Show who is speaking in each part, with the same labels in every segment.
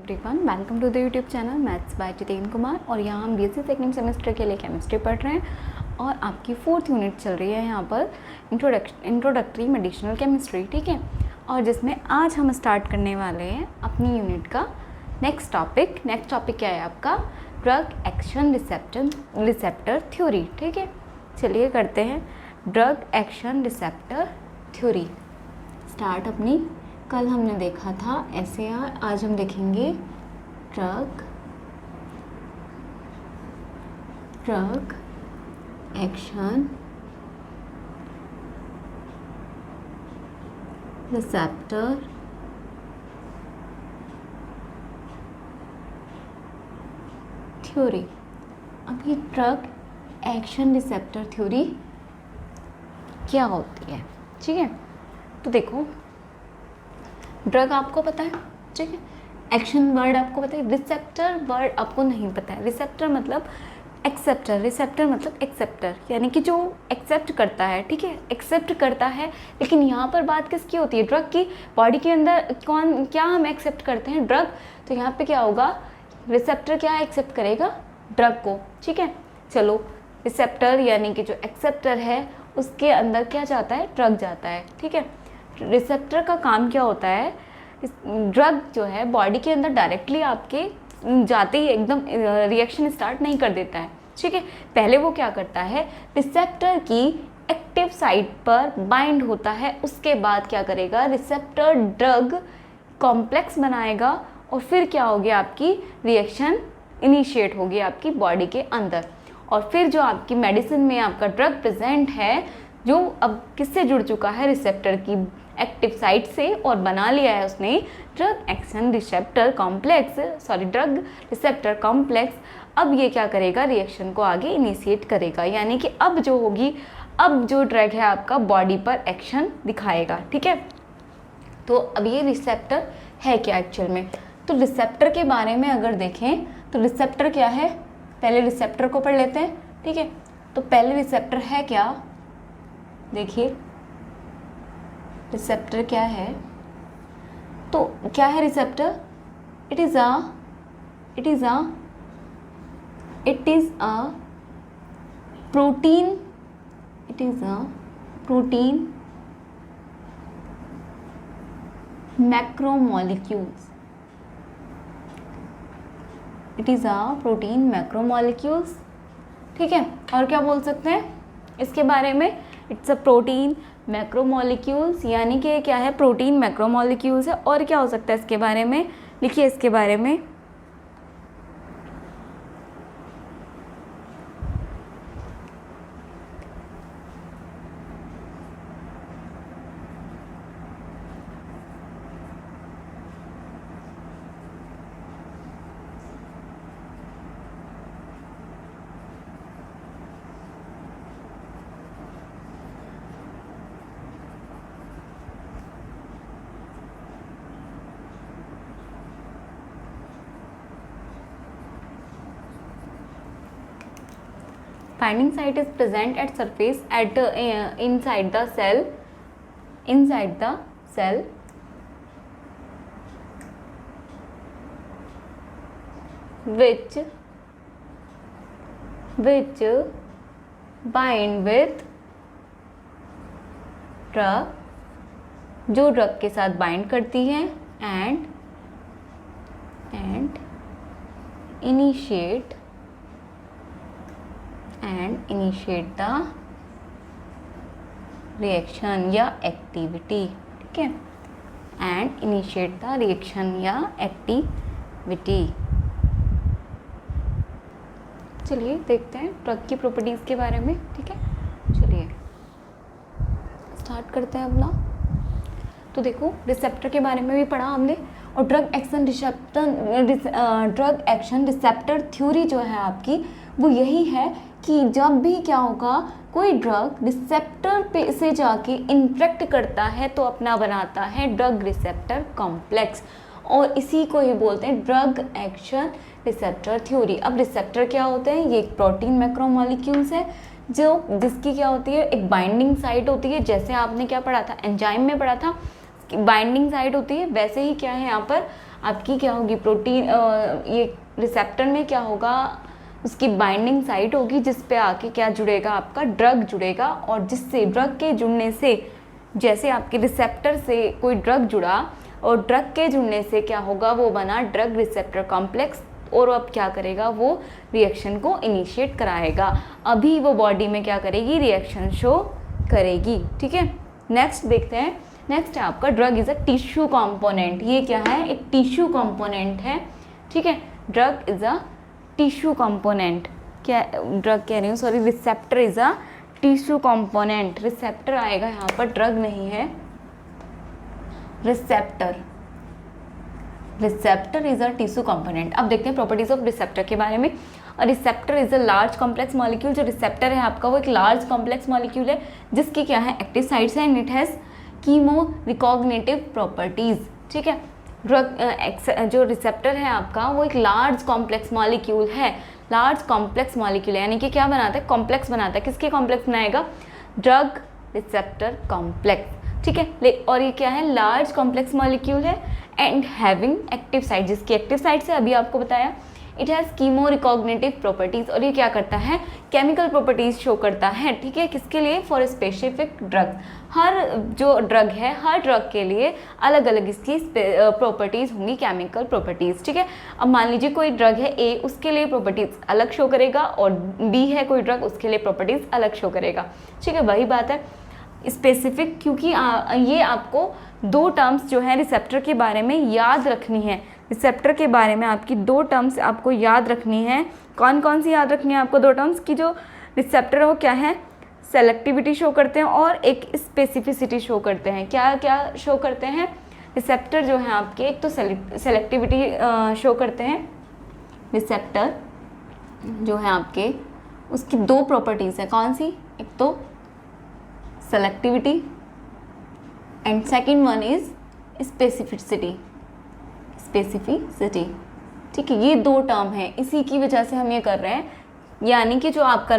Speaker 1: Everyone, welcome to the YouTube channel maths by Jitendra Kumar. और यहाँ हम बीएससी सेकंड सेमेस्टर के लिए केमिस्ट्री पढ़ रहे हैं और आपकी 4th यूनिट चल रही है यहाँ पर इंट्रोडक्टरी मेडिसिनल केमिस्ट्री, ठीक है। और जिसमें आज हम स्टार्ट करने वाले हैं अपनी यूनिट का नेक्स्ट टॉपिक क्या है आपका? ड्रग एक्शन रिसेप्टर थ्योरी, ठीक है। चलिए करते हैं drug action receptor theory start अपनी। कल हमने देखा था SAR, आज हम देखेंगे ड्रग एक्शन रिसेप्टर थ्योरी। अब ये ड्रग एक्शन रिसेप्टर थ्योरी क्या होती है, ठीक है। तो देखो, ड्रग आपको पता है, ठीक है। एक्शन वर्ड आपको पता है, रिसेप्टर वर्ड आपको नहीं पता है। रिसेप्टर मतलब एक्सेप्टर, रिसेप्टर मतलब एक्सेप्टर, यानी कि जो एक्सेप्ट करता है, ठीक है, एक्सेप्ट करता है। लेकिन यहाँ पर बात किसकी होती है? ड्रग की। बॉडी के अंदर क्या हम एक्सेप्ट करते हैं? ड्रग। तो यहाँ पे क्या होगा? रिसेप्टर क्या एक्सेप्ट करेगा? ड्रग को, ठीक है। चलो, रिसेप्टर यानी कि जो एक्सेप्टर है उसके अंदर क्या जाता है? ड्रग जाता है, ठीक है। रिसेप्टर का काम क्या होता है? ड्रग जो है बॉडी के अंदर डायरेक्टली आपके जाते ही एकदम रिएक्शन स्टार्ट नहीं कर देता है, ठीक है। पहले वो क्या करता है? रिसेप्टर की एक्टिव साइट पर बाइंड होता है। उसके बाद क्या करेगा? रिसेप्टर ड्रग कॉम्प्लेक्स बनाएगा और फिर क्या होगी? आपकी रिएक्शन इनिशिएट होगी आपकी बॉडी के अंदर। और फिर जो आपकी मेडिसिन में आपका ड्रग प्रेजेंट है, जो अब किससे जुड़ चुका है? रिसेप्टर की एक्टिव साइट से, और बना लिया है उसने drug action receptor complex, drug receptor complex. अब ये क्या करेगा? रिएक्शन को आगे इनिशिएट करेगा, यानी कि अब जो होगी, अब जो ड्रग है आपका बॉडी पर एक्शन दिखाएगा, ठीक है। तो अब ये रिसेप्टर है क्या एक्चुअल में? तो रिसेप्टर के बारे में अगर देखें तो रिसेप्टर क्या है, पहले रिसेप्टर को पढ़ लेते हैं, ठीक है। तो पहले रिसेप्टर है क्या? देखिए रिसेप्टर क्या है। तो क्या है receptor? It is a protein macromolecules. It is a protein macromolecules, ठीक है। और क्या बोल सकते हैं इसके बारे में? इट्स अ प्रोटीन मैक्रोमोलिक्यूल्स, यानी कि क्या है? प्रोटीन मैक्रोमोलिक्यूल्स है। और क्या हो सकता है इसके बारे में? लिखिए इसके बारे में। Binding site is present at surface at inside the cell which bind with drug, जो ड्रग के साथ बाइंड करती है, and initiate the reaction या एक्टिविटी, ठीक है। and initiate the reaction या एक्टिविटी। चलिए देखते हैं ड्रग की प्रॉपर्टीज के बारे में, ठीक है। चलिए स्टार्ट करते हैं अपना। तो देखो, रिसेप्टर के बारे में भी पढ़ा हमने, और ड्रग एक्शन रिसेप्टर थ्योरी जो है आपकी, वो यही है कि जब भी क्या होगा, कोई ड्रग रिसेप्टर पे से जाके इंटरेक्ट करता है तो अपना बनाता है ड्रग रिसेप्टर कॉम्प्लेक्स, और इसी को ही बोलते हैं ड्रग एक्शन रिसेप्टर थ्योरी। अब रिसेप्टर क्या होते हैं? ये एक प्रोटीन मैक्रोमोलिक्यूल्स है, जिसकी क्या होती है? एक बाइंडिंग साइट होती है। जैसे आपने क्या पढ़ा था? एंजाइम में पढ़ा था, बाइंडिंग साइट होती है, वैसे ही क्या है यहाँ पर आपकी क्या होगी, प्रोटीन ये रिसेप्टर में क्या होगा, उसकी बाइंडिंग साइट होगी जिस पे आके क्या जुड़ेगा, आपका ड्रग जुड़ेगा, और जिससे ड्रग के जुड़ने से, जैसे आपके रिसेप्टर से कोई ड्रग जुड़ा और ड्रग के जुड़ने से क्या होगा, वो बना ड्रग रिसेप्टर कॉम्प्लेक्स, और अब क्या करेगा, वो रिएक्शन को इनिशिएट कराएगा। अभी वो बॉडी में क्या करेगी, रिएक्शन शो करेगी। ठीक है, नेक्स्ट देखते हैं। नेक्स्ट है आपका drug is a tissue component. ये क्या है, एक टिश्यू कंपोनेंट है। ठीक है, drug is a tissue component, क्या ड्रग कह रही हूँ, sorry, receptor is a tissue component. Receptor आएगा यहाँ पर, ड्रग नहीं है, receptor. Receptor is a tissue component. अब देखते हैं प्रॉपर्टीज ऑफ रिसेप्टर के बारे में। Receptor is a large complex molecule. जो रिसेप्टर है आपका वो एक लार्ज कॉम्प्लेक्स मॉलिक्यूल है जिसकी क्या है, एक्टिव साइट्स है, and it has chemorecognitive properties. ठीक है, ड्रग जो रिसेप्टर है आपका वो एक लार्ज कॉम्प्लेक्स मॉलिक्यूल है। लार्ज कॉम्प्लेक्स मॉलिक्यूल है यानी कि क्या बनाता है, कॉम्प्लेक्स बनाता है। किसके कॉम्प्लेक्स बनाएगा, ड्रग रिसेप्टर कॉम्प्लेक्स। ठीक है, और ये क्या है, लार्ज कॉम्प्लेक्स मॉलिक्यूल है एंड हैविंग एक्टिव साइट, जिसकी एक्टिव साइट से अभी आपको बताया। It has chemorecognitive properties, और ये क्या करता है, केमिकल प्रॉपर्टीज शो करता है। ठीक है, किसके लिए, फॉर स्पेसिफिक ड्रग। हर जो ड्रग है, हर ड्रग के लिए अलग अलग इसकी प्रॉपर्टीज होंगी, केमिकल प्रॉपर्टीज। ठीक है, अब मान लीजिए कोई ड्रग है ए, उसके लिए प्रॉपर्टीज अलग शो करेगा, और बी है कोई ड्रग, उसके लिए प्रॉपर्टीज अलग शो करेगा। ठीक है, वही बात है स्पेसिफिक, क्योंकि ये आपको दो टर्म्स जो है रिसेप्टर के बारे में याद रखनी है। रिसेप्टर के बारे में आपकी दो टर्म्स आपको याद रखनी है। कौन कौन सी याद रखनी है आपको, दो टर्म्स की। जो रिसेप्टर है वो क्या है, सेलेक्टिविटी शो करते हैं और एक स्पेसिफिसिटी शो करते हैं। क्या क्या शो करते हैं रिसेप्टर जो है आपके, एक तो सेलेक्टिविटी शो करते हैं। रिसेप्टर जो है आपके, उसकी दो प्रॉपर्टीज़ है, कौन सी, एक तो selectivity and second one is specificity। ठीक है, ये दो टर्म है, इसी की वजह से हम ये कर रहे हैं। यानी कि जो आपका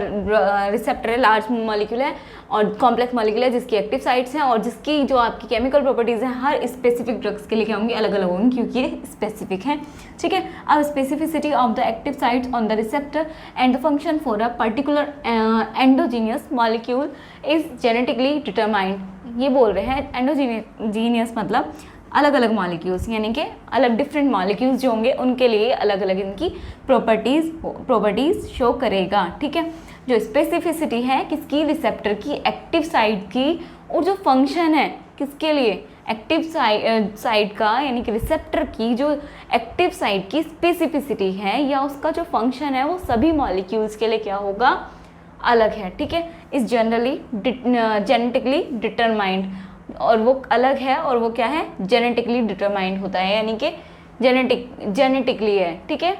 Speaker 1: रिसेप्टर है लार्ज मॉलिक्यूल है और कॉम्प्लेक्स मॉलिक्यूल है जिसकी एक्टिव साइट्स हैं और जिसकी जो आपकी केमिकल प्रॉपर्टीज़ हैं हर स्पेसिफिक ड्रग्स के लिए क्या होंगी, अलग अलग होंगी क्योंकि ये स्पेसिफिक हैं। ठीक है, अब specificity of the active sites on the receptor and the function for a particular endogenous molecule is genetically determined. ये बोल रहे हैं एंडोजीनियस मतलब अलग अलग मॉलिक्यूल्स, यानी कि अलग डिफरेंट मॉलिक्यूल्स जो होंगे उनके लिए अलग अलग इनकी प्रॉपर्टीज़ शो करेगा। ठीक है, जो स्पेसिफिसिटी है किसकी, रिसेप्टर की एक्टिव साइट की, और जो फंक्शन है किसके लिए, एक्टिव साइट का, यानी कि रिसेप्टर की जो एक्टिव साइट की स्पेसिफिसिटी है या उसका जो फंक्शन है वो सभी मॉलिक्यूल्स के लिए क्या होगा, अलग है। ठीक है, इस जनरली जेनेटिकली डिटरमाइंड, और वो अलग है और वो क्या है, जेनेटिकली डिटरमाइंड होता है, यानी कि जेनेटिकली है। ठीक है,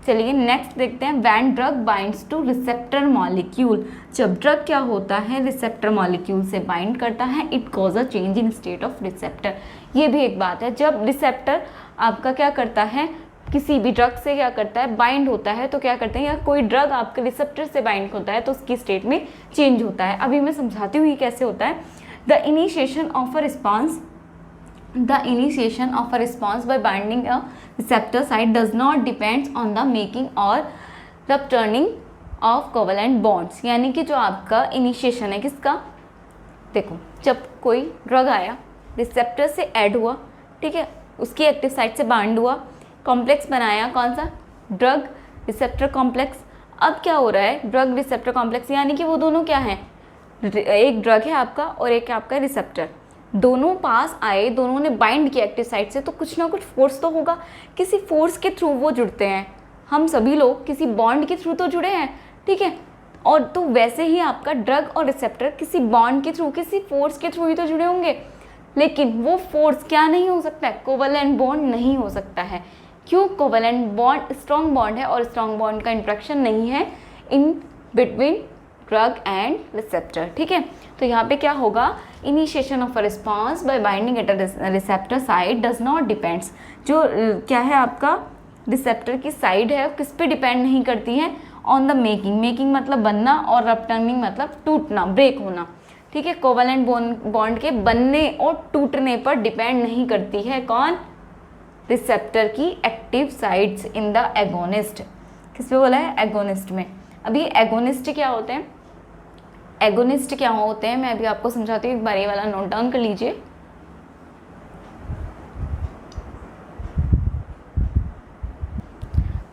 Speaker 1: चलिए नेक्स्ट देखते हैं। When drug binds two receptor molecule, जब ड्रग क्या होता है रिसेप्टर मॉलिक्यूल से बाइंड करता है, it cause a change in state of receptor. ये भी एक बात है, जब रिसेप्टर आपका क्या करता है, किसी भी ड्रग से क्या करता है, बाइंड होता है, तो क्या करते हैं, या कोई ड्रग आपके रिसेप्टर से बाइंड होता है तो उसकी स्टेट में चेंज होता है। अभी मैं समझाती हूँ ये कैसे होता है। The initiation of a response by binding a receptor site does not depend on the making or rupturing of covalent bonds। यानी कि जो आपका इनिशिएशन है किसका, देखो जब कोई ड्रग आया रिसेप्टर से ऐड हुआ, ठीक है, उसकी एक्टिव साइट से बाइंड हुआ, कॉम्प्लेक्स बनाया, कौन सा, ड्रग रिसेप्टर कॉम्प्लेक्स। अब क्या हो रहा है, ड्रग रिसेप्टर कॉम्प्लेक्स, यानी कि वो दोनों क्या हैं, एक ड्रग है आपका और एक आपका रिसेप्टर, दोनों पास आए, दोनों ने बाइंड किया एक्टिव साइट से, तो कुछ ना कुछ फोर्स तो होगा, किसी फोर्स के थ्रू वो जुड़ते हैं। हम सभी लोग किसी बॉन्ड के थ्रू तो जुड़े हैं, ठीक है, और तो वैसे ही आपका ड्रग और रिसेप्टर किसी बॉन्ड के थ्रू, किसी फोर्स के थ्रू ही तो जुड़े होंगे, लेकिन वो फोर्स क्या नहीं हो सकता है, कोवैलेंट बॉन्ड नहीं हो सकता है। क्यों, कोवैलेंट बॉन्ड स्ट्रॉन्ग बॉन्ड है और स्ट्रॉन्ग बॉन्ड का इंट्रैक्शन नहीं है in between drug and receptor. ठीक है, तो यहाँ पे क्या होगा, initiation of a response bye binding at a receptor side does not depends, जो क्या है आपका रिसेप्टर की साइड है किस पे डिपेंड नहीं करती है, ऑन द मेकिंग मतलब बनना और रप्टनिंग मतलब टूटना, ब्रेक होना। ठीक है, कोवैलेंट बॉन्ड के बनने और टूटने पर डिपेंड नहीं करती है, कौन, रिसेप्टर की active sites in the agonist. किस पे बोला है? एगोनिस्ट में। अभी एगोनिस्ट क्या होते हैं? एगोनिस्ट क्या होते हैं मैं अभी आपको समझाती हूँ, एक बार ये वाला नोट डाउन कर लीजिए।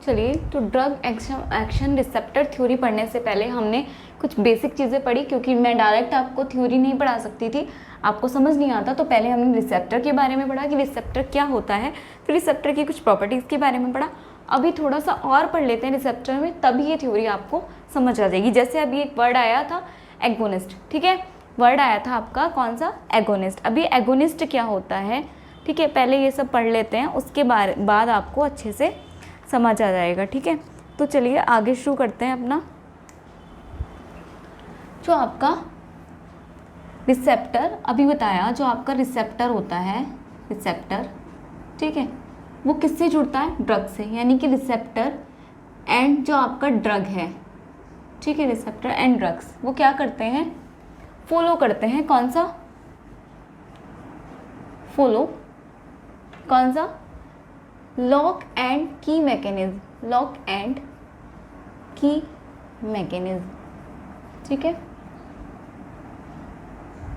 Speaker 1: चलिए, तो ड्रग एक्शन रिसेप्टर थ्योरी पढ़ने से पहले हमने कुछ बेसिक चीज़ें पढ़ी, क्योंकि मैं डायरेक्ट आपको थ्योरी नहीं पढ़ा सकती थी, आपको समझ नहीं आता, तो पहले हमने रिसेप्टर के बारे में पढ़ा कि रिसेप्टर क्या होता है, फिर रिसेप्टर की कुछ प्रॉपर्टीज़ के बारे में पढ़ा। अभी थोड़ा सा और पढ़ लेते हैं रिसेप्टर में, तभी ये थ्योरी आपको समझ आ जाएगी। जैसे अभी एक वर्ड आया था एगोनिस्ट, ठीक है, वर्ड आया था आपका कौन सा? एगोनिस्ट। अभी एगोनिस्ट क्या होता है, ठीक है, पहले ये सब पढ़ लेते हैं, उसके बाद आपको अच्छे से समझ आ जाएगा, ठीक है। तो चलिए आगे शुरू करते हैं अपना। जो आपका रिसेप्टर अभी बताया, जो आपका रिसेप्टर होता है, रिसेप्टर, ठीक है, वो किससे जुड़ता है? ड्रग से, यानी कि रिसेप्टर एंड जो आपका ड्रग है, ठीक है, रिसेप्टर एंड ड्रग्स वो क्या करते हैं? फॉलो करते हैं। कौन सा? फॉलो कौन सा? लॉक एंड की मैकेनिज्म, लॉक एंड की मैकेनिज्म, ठीक है,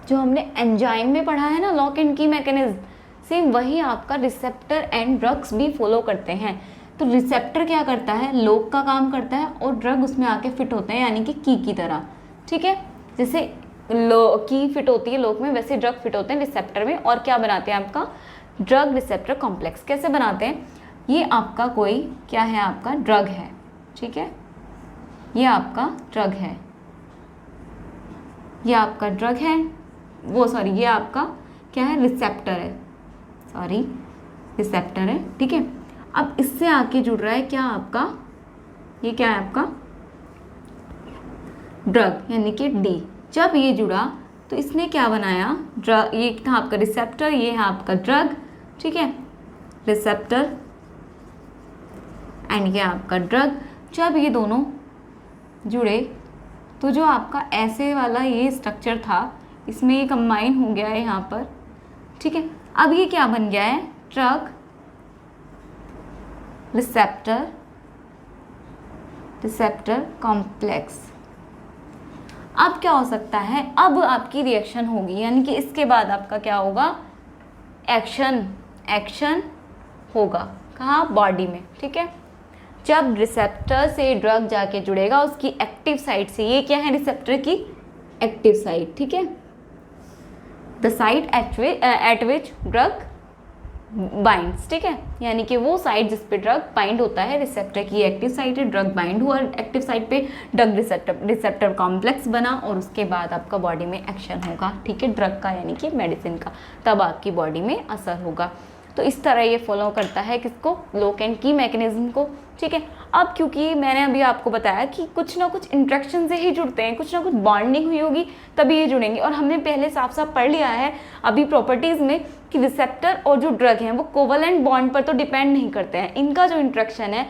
Speaker 1: जो हमने एंजाइम में पढ़ा है ना, लॉक एंड की मैकेनिज्म, सेम वही आपका रिसेप्टर एंड ड्रग्स भी फॉलो करते हैं। तो रिसेप्टर क्या करता है? लॉक का काम करता है, और ड्रग उसमें आके फिट होते हैं, यानी कि की तरह, ठीक है, जैसे की फिट होती है लॉक में, वैसे ड्रग फिट होते हैं रिसेप्टर में। और क्या बनाते हैं? आपका ड्रग रिसेप्टर कॉम्प्लेक्स। कैसे बनाते हैं? ये आपका कोई क्या है? आपका ड्रग है, ठीक है, ये आपका ड्रग है, ये आपका ड्रग है, वो सॉरी ये आपका क्या है? रिसेप्टर है, सॉरी रिसेप्टर है, ठीक है। अब इससे आके जुड़ रहा है क्या? आपका ये क्या है? आपका ड्रग, यानी कि डी। जब ये जुड़ा तो इसने क्या बनाया? ड्रग, ये था आपका रिसेप्टर, ये है आपका ड्रग, ठीक है, रिसेप्टर एंड ये आपका ड्रग। जब ये दोनों जुड़े तो जो आपका ऐसे वाला ये स्ट्रक्चर था, इसमें ये कंबाइन हो गया है यहाँ पर, ठीक है। अब ये क्या बन गया है? Drug receptor, receptor complex. अब क्या हो सकता है? अब आपकी रिएक्शन होगी, यानी कि इसके बाद आपका क्या होगा? एक्शन होगा। कहाँ? बॉडी में, ठीक है। जब रिसेप्टर से ड्रग जाके जुड़ेगा उसकी एक्टिव साइट से, ये क्या है? रिसेप्टर की एक्टिव साइट, ठीक है, the site eight which drug binds, ठीक है, यानी कि वो साइट जिस पे ड्रग बाइंड होता है, रिसेप्टर की एक्टिव साइट है, ड्रग बाइंड हुआ एक्टिव साइट पे, ड्रग रिसेप्टर कॉम्प्लेक्स बना, और उसके बाद आपका बॉडी में एक्शन होगा, ठीक है, ड्रग का यानी कि मेडिसिन का, तब आपकी बॉडी में असर होगा। तो इस तरह ये फॉलो करता है किसको? लॉक एंड की मैकेनिज्म को, ठीक है। अब क्योंकि मैंने अभी आपको बताया कि कुछ ना कुछ इंट्रैक्शन से ही जुड़ते हैं, कुछ ना कुछ बॉन्डिंग हुई होगी तभी ये जुड़ेंगे, और हमने पहले साफ साफ पढ़ लिया है अभी प्रॉपर्टीज़ में कि रिसेप्टर और जो ड्रग हैं वो कोवलेंट बॉन्ड पर तो डिपेंड नहीं करते हैं, इनका जो इंट्रैक्शन है,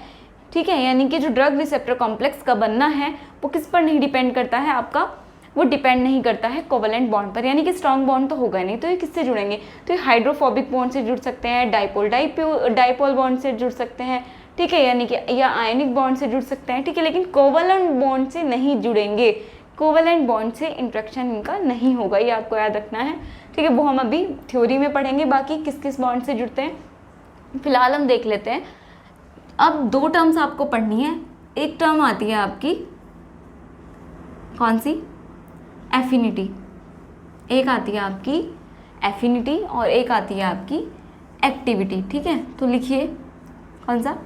Speaker 1: ठीक है, यानी कि जो ड्रग रिसेप्टर कॉम्प्लेक्स का बनना है वो किस पर नहीं डिपेंड करता है आपका? वो डिपेंड नहीं करता है कोवलेंट बॉन्ड पर, यानी कि स्ट्रॉन्ग बॉन्ड तो होगा नहीं, तो ये किससे जुड़ेंगे? तो ये हाइड्रोफोबिक बॉन्ड से जुड़ सकते हैं, डाइपोल बॉन्ड से जुड़ सकते हैं, ठीक है, यानी कि या आयनिक बॉन्ड से जुड़ सकते हैं, ठीक है, लेकिन कोवलेंट बॉन्ड से नहीं जुड़ेंगे, कोवलेंट बॉन्ड से इंट्रैक्शन इनका नहीं होगा, ये आपको याद रखना है, ठीक है। वो हम अभी थ्योरी में पढ़ेंगे बाकी किस किस बॉन्ड से जुड़ते हैं। फिलहाल हम देख लेते हैं। अब दो टर्म्स आपको पढ़नी है, एक टर्म आती है आपकी कौन सी? एफिनिटी, एक आती है आपकी एफिनिटी और एक आती है आपकी एक्टिविटी, ठीक है। तो लिखिए कौन सा?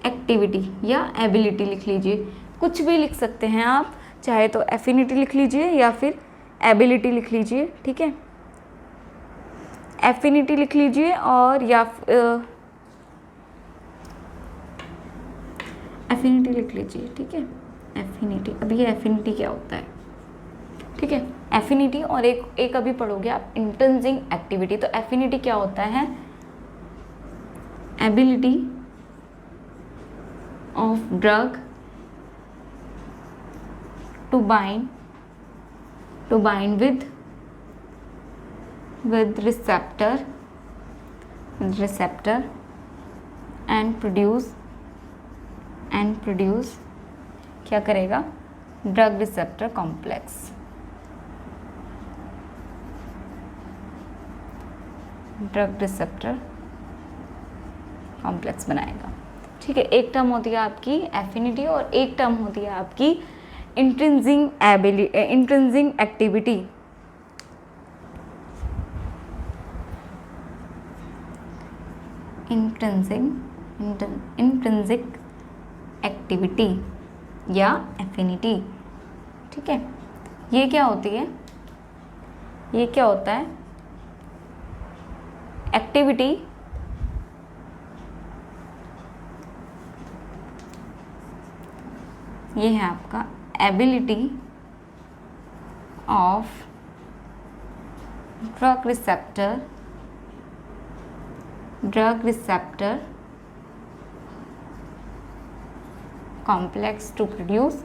Speaker 1: एक्टिविटी या एबिलिटी लिख लीजिए, कुछ भी लिख सकते हैं आप, चाहे तो एफिनिटी लिख लीजिए या फिर एबिलिटी लिख लीजिए, ठीक है, एफिनिटी लिख लीजिए और या एफिनिटी लिख लीजिए, ठीक है, एफिनिटी। अब ये एफिनिटी क्या होता है, ठीक है, एफिनिटी, और एक अभी पढ़ोगे आप इंट्रिंसिक एक्टिविटी। तो एफिनिटी क्या होता है? Ability of drug to bind with receptor and produce क्या करेगा, drug receptor complex, drug receptor complex बनाएगा। ठीक है, एक टर्म होती है आपकी एफिनिटी और एक टर्म होती है आपकी इंट्रिंसिक एक्टिविटी। इंट्रिंसिक एक्टिविटी या एफिनिटी। ठीक है, ये क्या होती है, ये क्या होता है, एक्टिविटी ये है आपका ability of drug receptor complex to produce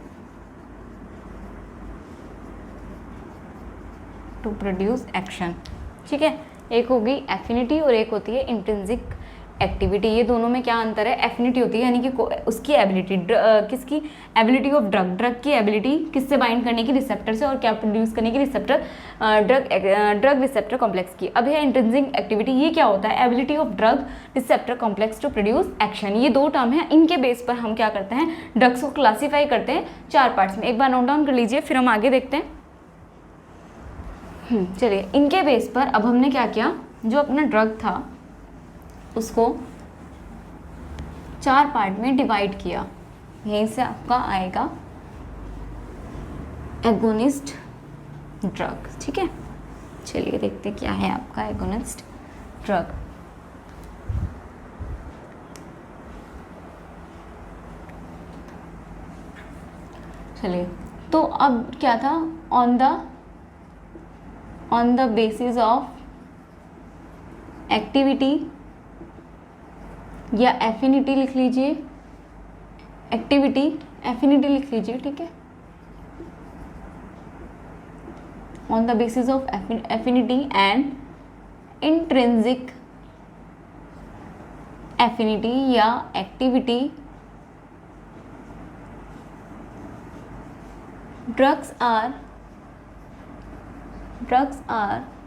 Speaker 1: action. ठीक है, एक होगी एफिनिटी और एक होती है इंट्रिंसिक एक्टिविटी। ये दोनों में क्या अंतर है, एफिनिटी होती है यानी कि उसकी एबिलिटी, किसकी एबिलिटी ऑफ ड्रग की एबिलिटी किससे बाइंड करने की, रिसेप्टर से, और क्या प्रोड्यूस करने की, रिसेप्टर, ड्रग रिसेप्टर कॉम्प्लेक्स की। अब है इंट्रिंसिक एक्टिविटी, ये क्या होता है, ability of drug receptor complex to produce action. ये दो टर्म है, इनके बेस पर हम क्या करते हैं, ड्रग्स को क्लासीफाई करते हैं 4 पार्ट्स में। एक बार नोट डाउन कर लीजिए, फिर हम आगे देखते हैं। चलिए, इनके बेस पर अब हमने क्या किया, जो अपना ड्रग था उसको 4 पार्ट में डिवाइड किया। यहीं से आपका आएगा एगोनिस्ट ड्रग। ठीक है, चलिए देखते हैं क्या है आपका एगोनिस्ट ड्रग। चलिए, तो अब क्या था, on the basis of activity या एफिनिटी लिख लीजिए, एफिनिटी लिख लीजिए। ठीक है, on the basis of affinity and intrinsic affinity या activity, drugs are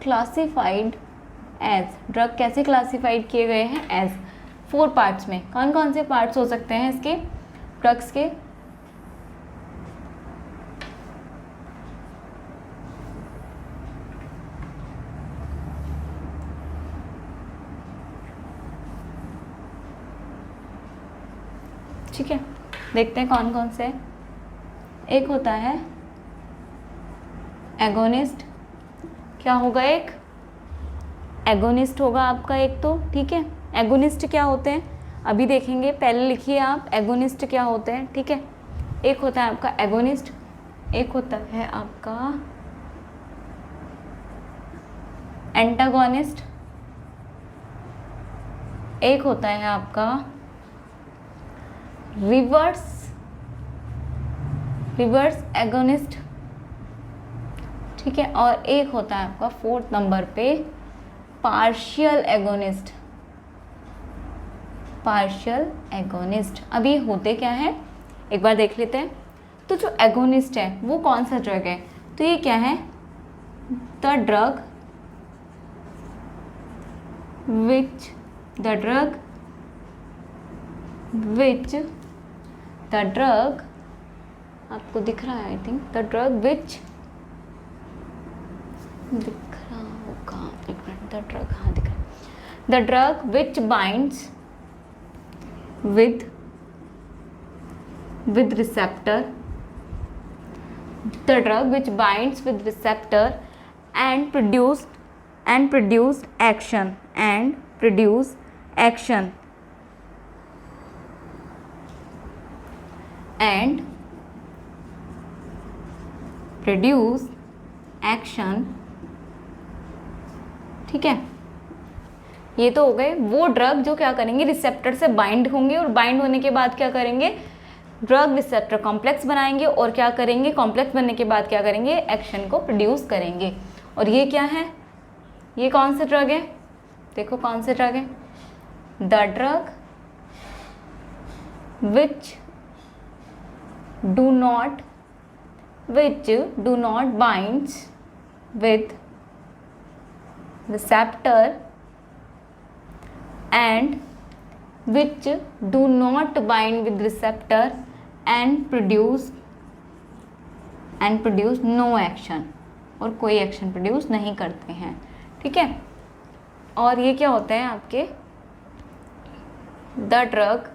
Speaker 1: classified as, drug कैसे क्लासिफाइड किए गए हैं, एज 4 पार्ट्स में। कौन कौन से पार्ट्स हो सकते हैं इसके ड्रग्स के, ठीक है, देखते हैं कौन कौन से। एक होता है एगोनिस्ट, क्या होगा, एक एगोनिस्ट होगा आपका एक तो। ठीक है, एगोनिस्ट क्या होते हैं अभी देखेंगे, पहले लिखिए आप एगोनिस्ट क्या होते हैं। ठीक है, एक होता है आपका एगोनिस्ट, एक होता है आपका एंटागोनिस्ट, एक होता है आपका रिवर्स एगोनिस्ट। ठीक है, और एक होता है आपका 4th नंबर पे पार्शियल एगोनिस्ट। अब ये होते क्या है एक बार देख लेते हैं। तो जो एगोनिस्ट है वो कौन सा ड्रग है, तो ये क्या है, द ड्रग आपको दिख रहा है, I think the drug which दिख रहा होगा, एक मिनट, द ड्रग, हाँ दिख रहा है, the drug which binds with receptor, the drug which binds with receptor and produce action and produce action ठीक है, ये तो हो गए वो ड्रग जो क्या करेंगे, रिसेप्टर से बाइंड होंगे और बाइंड होने के बाद क्या करेंगे, ड्रग रिसेप्टर कॉम्प्लेक्स बनाएंगे और क्या करेंगे, कॉम्प्लेक्स बनने के बाद क्या करेंगे, एक्शन को प्रोड्यूस करेंगे। और ये क्या है, ये कौन सा ड्रग है, देखो कौन सा ड्रग है, the drug which do not binds with receptor and which do not bind with receptor and produce no action, और कोई एक्शन प्रोड्यूस नहीं करते हैं, ठीक है। और ये क्या होता है आपके, the drug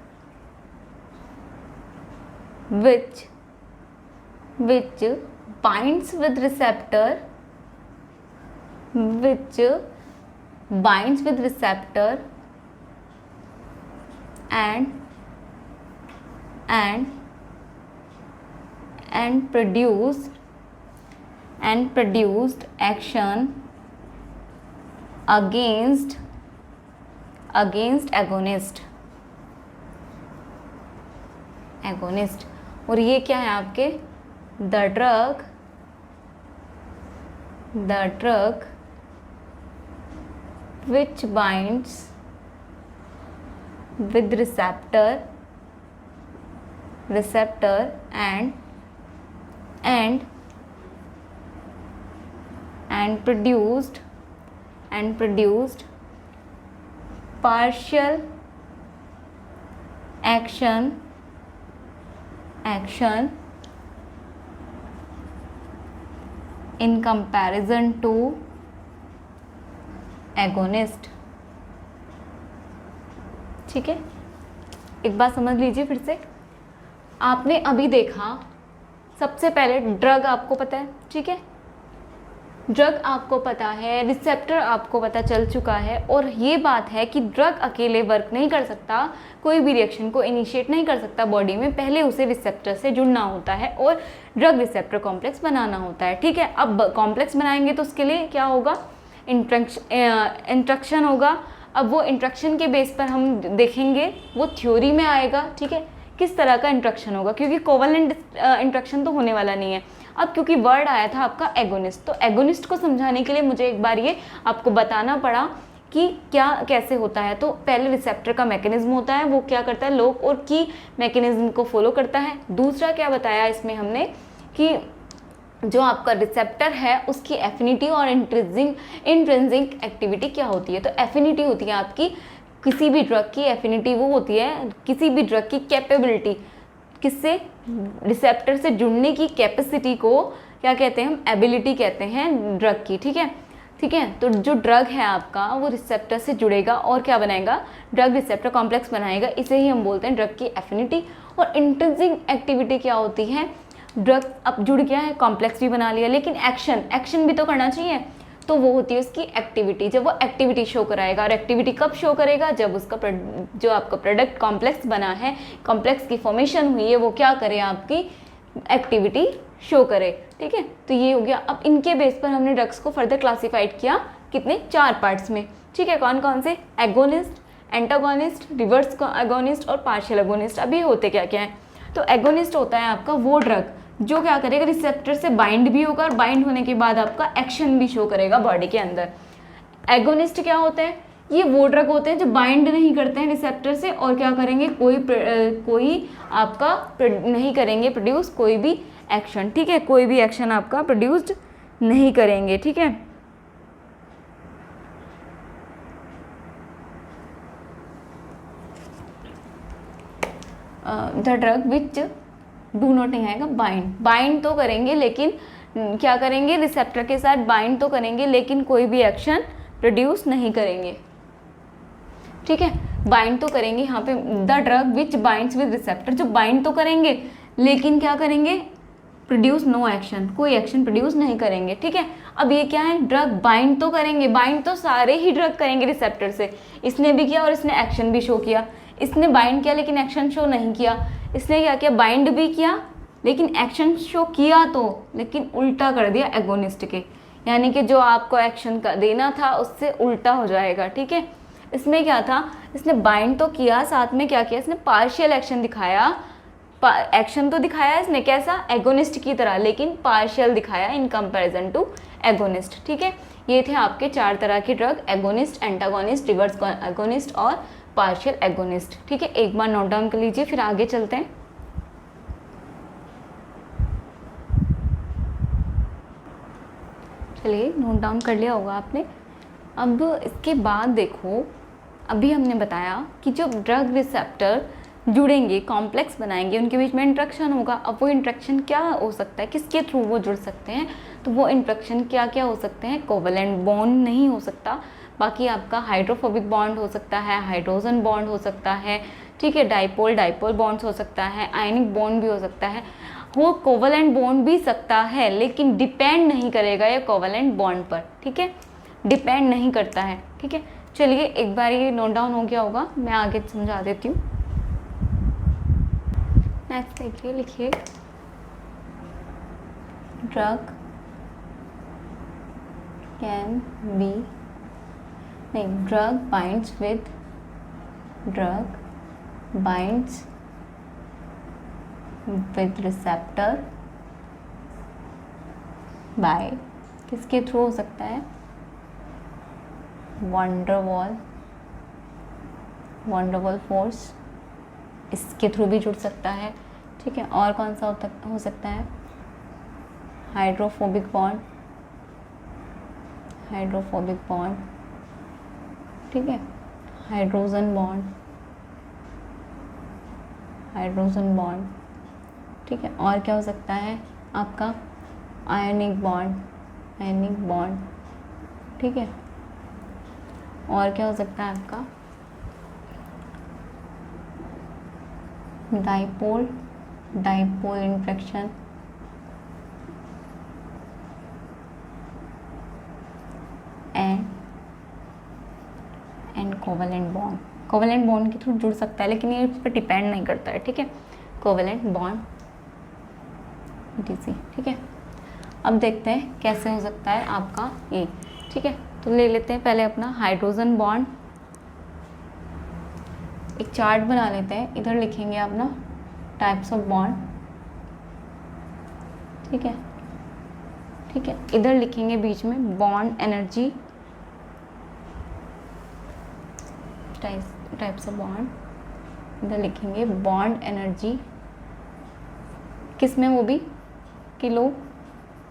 Speaker 1: which binds with receptor and produced action against agonist। और ये क्या है आपके, the drug which binds with receptor and produced partial action in comparison to agonist, ठीक है। एक बात समझ लीजिए फिर से, आपने अभी देखा सबसे पहले ड्रग आपको पता है, ठीक है, ड्रग आपको पता है, रिसेप्टर आपको पता चल चुका है, और ये बात है कि ड्रग अकेले वर्क नहीं कर सकता, कोई भी रिएक्शन को इनिशिएट नहीं कर सकता बॉडी में, पहले उसे रिसेप्टर से जुड़ना होता है और ड्रग रिसेप्टर कॉम्प्लेक्स बनाना होता है, ठीक है। अब कॉम्प्लेक्स बनाएंगे तो उसके लिए क्या होगा, इंट्रक्शन होगा। अब वो इंट्रक्शन के बेस पर हम देखेंगे, वो थ्योरी में आएगा, ठीक है, किस तरह का इंट्रक्शन होगा, क्योंकि कोवलेंट इंट्रक्शन तो होने वाला नहीं है। अब क्योंकि वर्ड आया था आपका एगोनिस्ट, तो एगोनिस्ट को समझाने के लिए मुझे एक बार ये आपको बताना पड़ा कि क्या कैसे होता है। तो पहले रिसेप्टर का मैकेनिज्म होता है, वो क्या करता है, लॉक और की मैकेनिज्म को फॉलो करता है। दूसरा क्या बताया इसमें हमने कि जो आपका रिसेप्टर है उसकी एफिनिटी और इंट्रिंसिक एक्टिविटी क्या होती है। तो एफिनिटी होती है आपकी किसी भी ड्रग की, एफिनिटी वो होती है किसी भी ड्रग की कैपेबिलिटी, किससे, रिसेप्टर से जुड़ने की कैपेसिटी को क्या कहते हैं हम, एबिलिटी कहते हैं ड्रग की, ठीक है। तो जो ड्रग है आपका वो रिसेप्टर से जुड़ेगा और क्या बनाएगा, ड्रग रिसेप्टर कॉम्प्लेक्स बनाएगा, इसे ही हम बोलते हैं ड्रग की एफिनिटी। और इंट्रिंसिक एक्टिविटी क्या होती है, ड्रग अब जुड़ गया है, कॉम्प्लेक्स भी बना लिया, लेकिन एक्शन भी तो करना चाहिए, तो वो होती है उसकी एक्टिविटी। जब वो एक्टिविटी शो कराएगा, और एक्टिविटी कब शो करेगा, जब उसका जो आपका प्रोडक्ट कॉम्प्लेक्स बना है, कॉम्प्लेक्स की फॉर्मेशन हुई है, वो क्या करे, आपकी एक्टिविटी शो करे, ठीक है। तो ये हो गया। अब इनके बेस पर हमने ड्रग्स को फर्दर क्लासीफाइड किया, कितने, 4 पार्ट्स में, ठीक है। कौन कौन से, एगोनिस्ट, एंटागोनिस्ट, रिवर्स एगोनिस्ट और पार्शियल एगोनिस्ट। अभी होते क्या क्या है, तो एगोनिस्ट होता है आपका वो ड्रग जो क्या करेगा, रिसेप्टर से बाइंड भी होगा और बाइंड होने के बाद आपका एक्शन भी शो करेगा बॉडी के अंदर। एगोनिस्ट क्या होते हैं, ये वो ड्रग होते हैं जो बाइंड नहीं करते हैं रिसेप्टर से और क्या करेंगे, कोई आपका नहीं करेंगे प्रोड्यूस कोई भी एक्शन, ठीक है, कोई भी एक्शन आपका प्रोड्यूस्ड नहीं करेंगे, ठीक है। The drug which do not नहीं आएगा, बाइंड तो करेंगे, लेकिन क्या करेंगे, रिसेप्टर के साथ बाइंड तो करेंगे लेकिन कोई भी एक्शन प्रोड्यूस नहीं करेंगे, ठीक है। बाइंड तो करेंगे, यहाँ पे the drug which binds with receptor, जो बाइंड तो करेंगे लेकिन क्या करेंगे, प्रोड्यूस नो एक्शन, कोई एक्शन प्रोड्यूस नहीं करेंगे, ठीक है। अब ये क्या है, ड्रग बाइंड तो करेंगे, बाइंड तो सारे ही ड्रग करेंगे रिसेप्टर से, इसने भी किया और इसने एक्शन भी शो किया, इसने बाइंड किया लेकिन एक्शन शो नहीं किया, इसने क्या किया, बाइंड भी किया लेकिन एक्शन शो किया तो, लेकिन उल्टा कर दिया एगोनिस्ट के, यानी कि जो आपको एक्शन का देना था उससे उल्टा हो जाएगा, ठीक है। इसमें क्या था, इसने बाइंड तो किया, साथ में क्या किया, इसने पार्शियल एक्शन दिखाया, एक्शन तो दिखाया इसने कैसा, एगोनिस्ट की तरह, लेकिन पार्शियल दिखाया इन कंपैरिजन टू एगोनिस्ट, ठीक है। ये थे आपके 4 तरह के drug, agonist, antagonist, reverse agonist और पार्शियल एगोनिस्ट। ठीक है, एक बार नोट डाउन कर लीजिए, फिर आगे चलते हैं। चलिए, नोट डाउन कर लिया होगा आपने। अब इसके बाद देखो, अभी हमने बताया कि जब ड्रग रिसेप्टर जुड़ेंगे, कॉम्प्लेक्स बनाएंगे, उनके बीच में इंट्रैक्शन होगा। अब वो इंट्रैक्शन क्या हो सकता है, किसके थ्रू वो जुड़ सकते हैं, तो वो इंट्रैक्शन क्या क्या हो सकते हैं। कोवेलेंट बॉन्ड नहीं हो सकता, बाकी आपका हाइड्रोफोबिक बॉन्ड हो सकता है, हाइड्रोजन बॉन्ड हो सकता है, ठीक है, डाइपोल डाइपोल बॉन्ड्स हो सकता है, आयनिक बॉन्ड भी हो सकता है, वो कोवेलेंट बॉन्ड भी सकता है, लेकिन डिपेंड नहीं करेगा ये कोवेलेंट बॉन्ड पर। ठीक है, डिपेंड नहीं करता है। ठीक है, चलिए एक बार ये नोट डाउन हो गया होगा, मैं आगे समझा देती हूँ। नेक्स्ट देखिए, लिखिए ड्रग कैन बी, नहीं, drug binds with receptor by, किसके थ्रू हो सकता है, वंडरवॉल फोर्स, इसके थ्रू भी जुड़ सकता है। ठीक है, और कौन सा हो सकता है, हाइड्रोफोबिक बॉन्ड, ठीक है, हाइड्रोजन बॉन्ड, ठीक है, और क्या हो सकता है आपका, आयनिक बॉन्ड, ठीक है, और क्या हो सकता है आपका, dipole interaction, and covalent bond के थ्रू जुड़ सकता है, लेकिन ये इस पर डिपेंड नहीं करता है। ठीक है, कोवेलेंट बॉन्ड डीसी। ठीक है, अब देखते हैं कैसे हो सकता है आपका ये। ठीक है, तो ले लेते हैं पहले अपना हाइड्रोजन बॉन्ड, एक चार्ट बना लेते हैं, इधर लिखेंगे अपना टाइप्स ऑफ बॉन्ड। ठीक है, इधर लिखेंगे बीच में bond energy, types of bond, इधर लिखेंगे बॉन्ड एनर्जी, किस में, वो भी किलो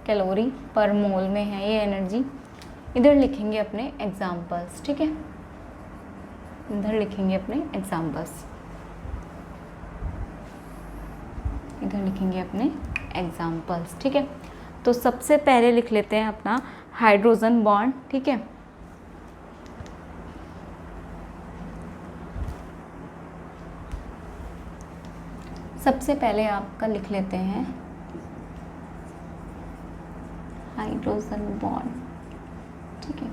Speaker 1: कैलोरी पर मोल में है ये एनर्जी। इधर लिखेंगे अपने एग्जाम्पल्स। ठीक है, इधर लिखेंगे अपने एग्जाम्पल्स, ठीक है। तो सबसे पहले लिख लेते हैं अपना हाइड्रोजन बॉन्ड। ठीक है, सबसे पहले आपका लिख लेते हैं हाइड्रोजन बॉन्ड। ठीक है,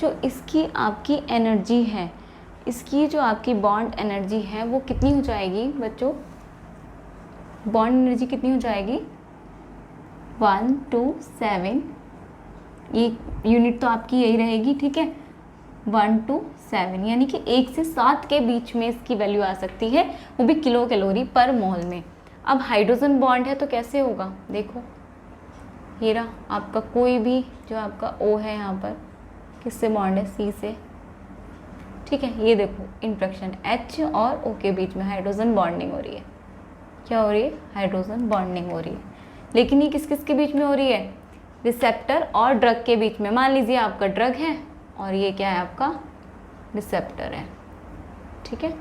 Speaker 1: जो इसकी आपकी एनर्जी है, इसकी जो आपकी बॉन्ड एनर्जी है वो कितनी हो जाएगी बच्चों, बॉन्ड एनर्जी कितनी हो जाएगी, 1 to 7, ये यूनिट तो आपकी यही रहेगी। ठीक है, 1 to 7, यानी कि 1 से 7 के बीच में इसकी वैल्यू आ सकती है, वो भी किलो कैलोरी पर मोल में। अब हाइड्रोजन बॉन्ड है तो कैसे होगा, देखो ये रहा आपका, कोई भी जो आपका O है यहाँ पर, किससे बॉन्ड है, C से। ठीक है, ये देखो इंट्रैक्शन H और O के बीच में हाइड्रोजन बॉन्डिंग हो रही है। क्या हो रही है, हाइड्रोजन बॉन्डिंग हो रही है। लेकिन ये किस किस के बीच में हो रही है, रिसेप्टर और ड्रग के बीच में। मान लीजिए आपका ड्रग है और ये क्या है, आपका रिसेप्टर है। ठीक है,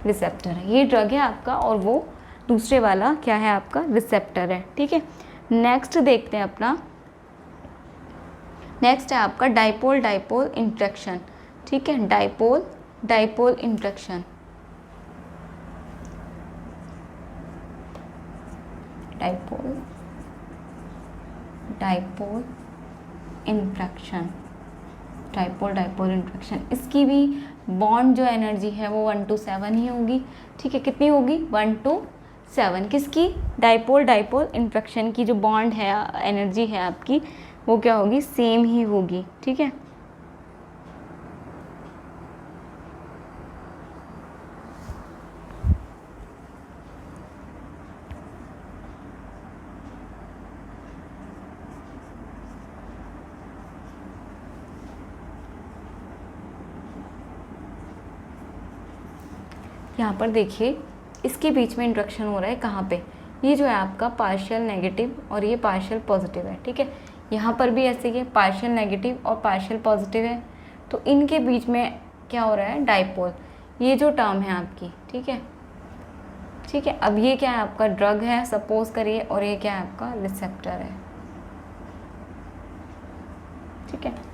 Speaker 1: रिसेप्टर है, ये ड्रग है आपका और वो दूसरे वाला क्या है, आपका रिसेप्टर है। ठीक है, नेक्स्ट देखते हैं अपना, नेक्स्ट है आपका डाइपोल इंट्रैक्शन। ठीक है, डाइपोल इंट्रैक्शन, डाइपोल इंट्रैक्शन, इसकी भी बॉन्ड जो एनर्जी है वो 1 to 7 ही होगी। ठीक है, कितनी होगी, 1 to 7, किसकी, डाइपोल इंट्रैक्शन की जो बॉन्ड है एनर्जी है आपकी, वो क्या होगी, सेम ही होगी। ठीक है, यहाँ पर देखिए इसके बीच में इंट्रैक्शन हो रहा है कहाँ पे, ये जो है आपका पार्शियल नेगेटिव और ये पार्शियल पॉजिटिव है, ठीक है। यहाँ पर भी ऐसे ही पार्शियल नेगेटिव और पार्शियल पॉजिटिव है, तो इनके बीच में क्या हो रहा है, डाइपोल, ये जो टर्म है आपकी, ठीक है, ठीक है। अब ये क्या है आपका ड्रग है सपोज करिए, और ये क्या है आपका रिसेप्टर है, ठीक है।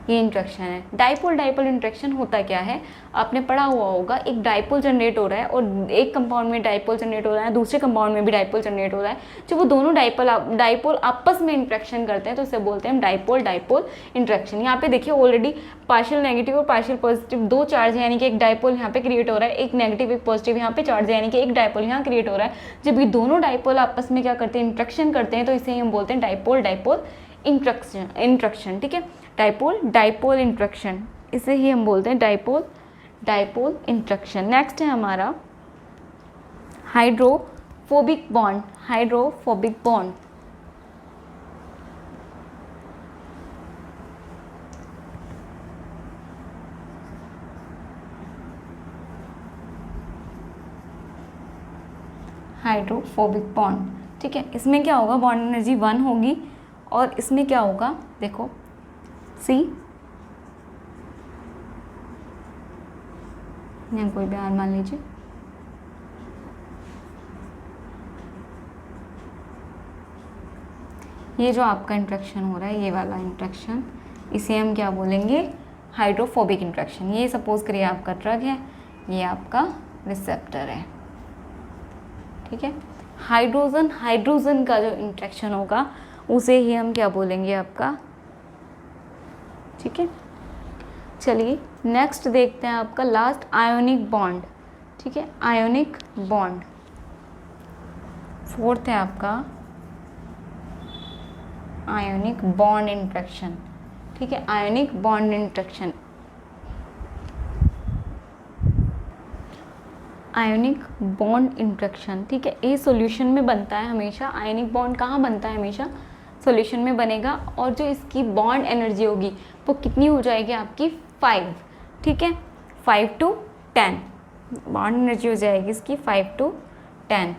Speaker 1: ये इंट्रैक्शन है। डाइपोल डाइपोल इंट्रैक्शन होता क्या है, आपने पढ़ा हुआ होगा, एक डाइपोल जनरेट हो रहा है और एक कंपाउंड में डाइपोल जनरेट हो रहा है, दूसरे कंपाउंड में भी डाइपोल जनरेट हो रहा है। जो वो दोनों डाइपोल आपस में इंट्रैक्शन करते हैं तो उसे बोलते हैं डाइपोल डाइपोल इंट्रैक्शन। यहाँ पे देखिए ऑलरेडी पार्शियल नेगेटिव और पार्शियल पॉजिटिव दो चार्ज है, यानी कि एक डाइपोल यहाँ पे क्रिएट हो रहा है, एक नेगेटिव एक पॉजिटिव यहाँ पे चार्ज है, यानी कि एक डाइपोल यहाँ क्रिएट हो रहा है। जब ये दोनों डाइपोल आपस में क्या करते हैं, इंट्रैक्शन करते हैं, तो इसे हम बोलते हैं डाइपोल डाइपोल इंट्रैक्शन, ठीक है। डाइपोल डाइपोल इंट्रैक्शन, इसे ही हम बोलते हैं डाइपोल डाइपोल इंट्रैक्शन। नेक्स्ट है हमारा hydrophobic bond, hydrophobic bond. Hydrophobic bond, ठीक है। इसमें क्या होगा, बॉन्ड एनर्जी 1 होगी और इसमें क्या होगा, देखो सी, या कोई भी आर मान लीजिए, ये जो आपका इंट्रैक्शन हो रहा है, ये वाला इंट्रैक्शन, इसे हम क्या बोलेंगे, हाइड्रोफोबिक इंट्रैक्शन। ये सपोज करिए आपका ड्रग है, ये आपका रिसेप्टर है, ठीक है। हाइड्रोजन का जो इंट्रैक्शन होगा उसे ही हम क्या बोलेंगे आपका, ठीक है। चलिए नेक्स्ट देखते हैं आपका लास्ट आयोनिक बॉन्ड, ठीक है, आयोनिक बॉन्ड। फोर्थ है आपका आयोनिक बॉन्ड इंट्रैक्शन, ठीक है, ionic bond interaction. Ionic bond interaction, ठीक है, ये सॉल्यूशन में बनता है हमेशा। आयोनिक बॉन्ड कहाँ बनता है, हमेशा सॉल्यूशन में बनेगा, और जो इसकी बॉन्ड एनर्जी होगी वो कितनी हो जाएगी आपकी 5, ठीक है, 5 to 10 बॉन्ड एनर्जी हो जाएगी इसकी 5 to 10,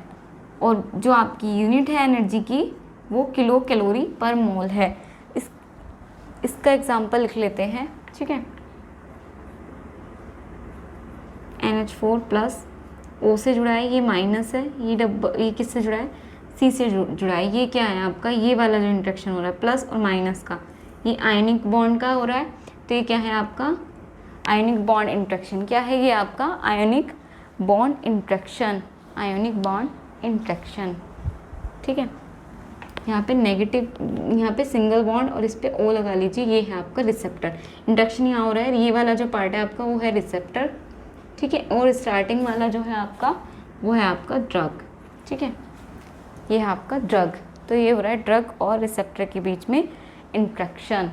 Speaker 1: और जो आपकी यूनिट है एनर्जी की वो किलो कैलोरी पर मोल है। इसका एग्जांपल लिख लेते हैं, ठीक है। NH4 प्लस O से जुड़ा है, ये माइनस है, ये किससे जुड़ा है, C से जुड़ा है। ये क्या है आपका, ये वाला जो इंट्रैक्शन हो रहा है प्लस और माइनस का, ये आयनिक बॉन्ड का हो रहा है, तो ये क्या है आपका आयनिक बॉन्ड इंट्रैक्शन। क्या है ये आपका ionic bond interaction, ionic bond interaction, ठीक है। यहाँ पे नेगेटिव, यहाँ पे सिंगल बॉन्ड और इस पे O लगा लीजिए, ये है आपका रिसेप्टर। इंट्रैक्शन यहाँ हो रहा है, ये वाला जो पार्ट है आपका वो है रिसेप्टर, ठीक है, और स्टार्टिंग वाला जो है आपका वो है आपका ड्रग, ठीक है, ये है आपका ड्रग। तो ये हो रहा है ड्रग और रिसेप्टर के बीच में इंट्रैक्शन,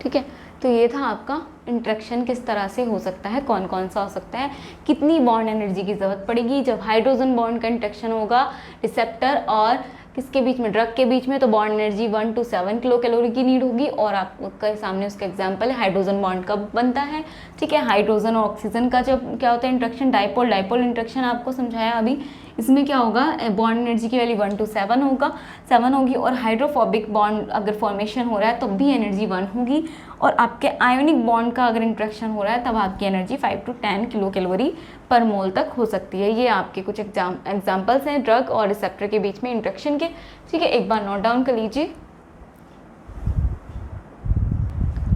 Speaker 1: ठीक है। तो ये था आपका इंट्रैक्शन किस तरह से हो सकता है, कौन कौन सा हो सकता है, कितनी बॉन्ड एनर्जी की ज़रूरत पड़ेगी जब हाइड्रोजन बॉन्ड का इंट्रैक्शन होगा रिसेप्टर और किसके बीच में, ड्रग के बीच में, तो bond energy 1 to 7 kilo calorie की नीड होगी। और आपके सामने उसका एग्जांपल है हाइड्रोजन बॉन्ड कब बनता है, ठीक है, हाइड्रोजन और ऑक्सीजन का जब क्या होता है इंट्रैक्शन, डाइपोल डाइपोल इंट्रैक्शन आपको समझाया अभी। इसमें क्या होगा, बॉन्ड एनर्जी की वैल्यू 1 to 7 होगी, और हाइड्रोफोबिक बॉन्ड अगर फॉर्मेशन हो रहा है तब भी एनर्जी 1 होगी, और आपके आयोनिक बॉन्ड का अगर इंट्रैक्शन हो रहा है तब आपकी एनर्जी 5 to 10 किलो कैलोरी पर मोल तक हो सकती है। ये आपके कुछ एग्जाम्पल्स हैं ड्रग और रिसेप्टर के बीच में इंट्रैक्शन के, ठीक है, एक बार नोट डाउन कर लीजिए।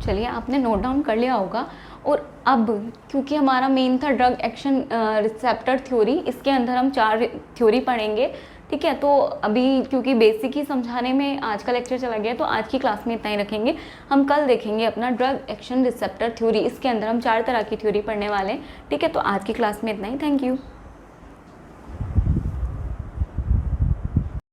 Speaker 1: चलिए आपने नोट डाउन कर लिया होगा। और अब क्योंकि हमारा मेन था ड्रग एक्शन रिसेप्टर थ्योरी, इसके अंदर हम 4 थ्योरी पढ़ेंगे, ठीक है। तो अभी क्योंकि बेसिक ही समझाने में आज का लेक्चर चला गया तो आज की क्लास में इतना ही रखेंगे। हम कल देखेंगे अपना ड्रग एक्शन रिसेप्टर थ्योरी, इसके अंदर हम 4 तरह की थ्योरी पढ़ने वाले हैं, ठीक है। तो आज की क्लास में इतना ही, थैंक यू।